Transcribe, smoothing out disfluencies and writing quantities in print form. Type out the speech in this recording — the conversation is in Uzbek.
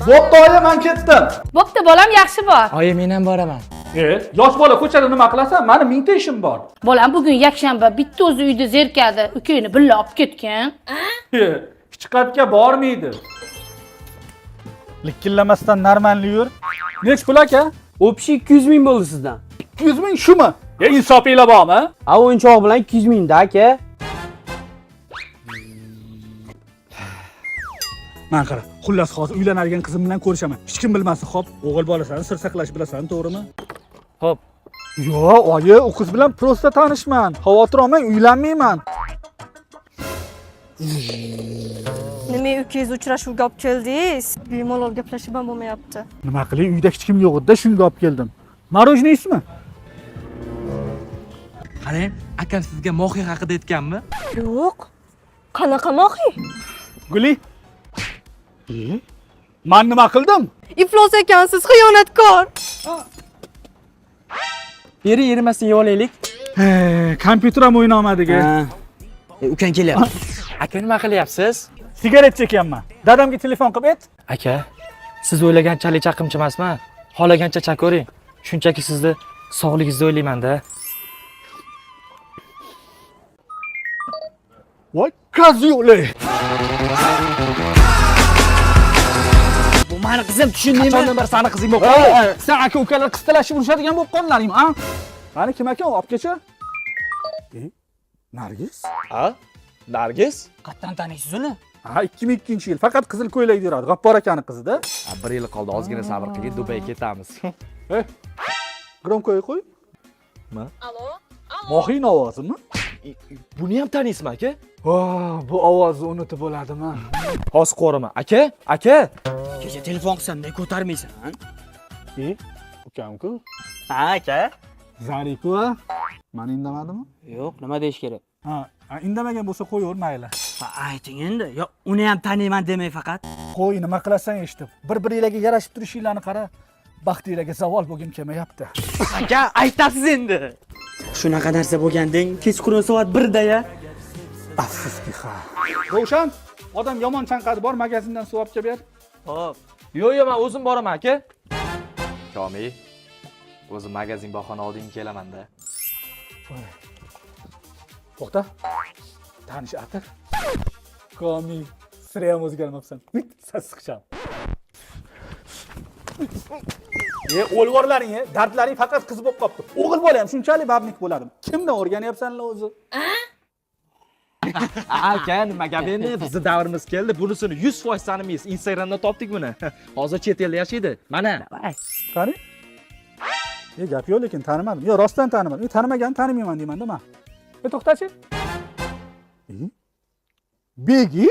Bo'pti oyi, men ketdim. Bo'pti, bolam yaxshi bor. Oyi, men ham boraman. Yosh bola ko'chada nima qilasan? Meni mingta ishim bor. Bolam bugun yakshanba, bitta o'zi uyda zerkadi. Ukangni billa olib ketgan. Chiqatga bormaydi. Likkillamasdan normalni yur. Nech pul aka? Общий 200 ming bo'ldi sizdan. 200 ming shumi? Insofinglar bormi? A o'yinchoq bilan 200 mingda aka. Men qara, xullas hozir uylanadigan qizim bilan ko'rishaman. Hech kim bilmasin, xo'p? O'g'il bolasan, sir saqlash bilasan, to'g'rimi? Xo'p. Yo'q, oyi, u qiz bilan prosta tanishman. Xavotir olmang, uylanmayman. Nima ukangiz uchrashuvga olib keldingiz? Bemalol gaplashib ham bo'lmayapti. Nima qilay, uyda hech kim yo'q edi, shunga olib keldim. Marojniysmi? Qarang, akam sizga mohi haqida aytganmi? Yo'q. Qanaqa mohi? Guli. Men nima qildim? Iflos ekansiz, xiyonatkor. Beri yerimasdan yeb olaylik. Kompyuter ham o'ynolmadik-a. Ukang kelyapti. Aka, nima qilyapsiz? Sigaret chekyapman. Dadamga telefon qilib ayt. Aka, siz o'ylaganchalik chaqimchi emasman. Xohlagancha chakoring. Shunchaki sizni sog'ligingizni o'ylayman-da. Voy, kazyoli. Bu meni qizim, tushundingmi? Qachondan beri seni qizing bo'lib Sen aka ukalar qiz talashib urishadigan bo'lib qoldilaringmi, a? Qani kim ekan, olib kelchi. Nargiz? Ha? Nargiz? Qatdan taniysiz uni? Ha, 2002-yil. Faqat qizil ko'ylakda yuradi. G'appor akani qizi-da. 1 yil qoldi, ozgina sabr qiling, Dubayga ketamiz. Gromko'ya qo'y. Nima? Alo? Mohin ovozimi? Buni ham taniysizmi, aka? Bu ovozni unutib bo'ladimi? Hozir qo'raman. Aka? Aka? Kecha telefon qilsam-da ko'tarmaysan. Ukam-ku. Ha, aka. Zaripova. Meni indamadimi? Yo'q, nima deyish kerak? Ha, indamagan bo'lsa qo'yaver, mayli. Ha, ayting endi. Yo, uni ham taniyman demay faqat. Qo'y, nima qilasan eshitib. Bir-biringizga yarashib turishinglarni qara. Baxtingizga zavol bo'lgim kelmayapti. Aka, aytasiz endi. Shunaqa narsa bo'lganding, kechqurun soat 1 da ya. Afsuski, ha. Ravshan, odam yomon chanqadi, bor magazindan suv olib kelib ber. Xo'p. Yo'q, men o'zim boraman, aka. Komi. O'zim magazin bahona olding kelaman-da. To'xta. Tanish atir. Komi, sirayam o'zgarmabsan. Sassiqcham. O'lvorlaring, dardlaring faqat qiz bo'lib qopti. O'g'il bola ham shunchalik babnik bo'ladimi? Kimdan o'rganyapsanlar o'zi? Aka, nima gap endi? Bizni davrimiz keldi. Bunisini 100% tanimaysiz. Instagramdan topdik buni. Hozir chet elda yashaydi. Mana. Qani? Gap yo'q, lekin tanimadim. Yo, rostdan tanimadim. Tanimagan tanimayman deyman-da men. To'xtachi. Begi?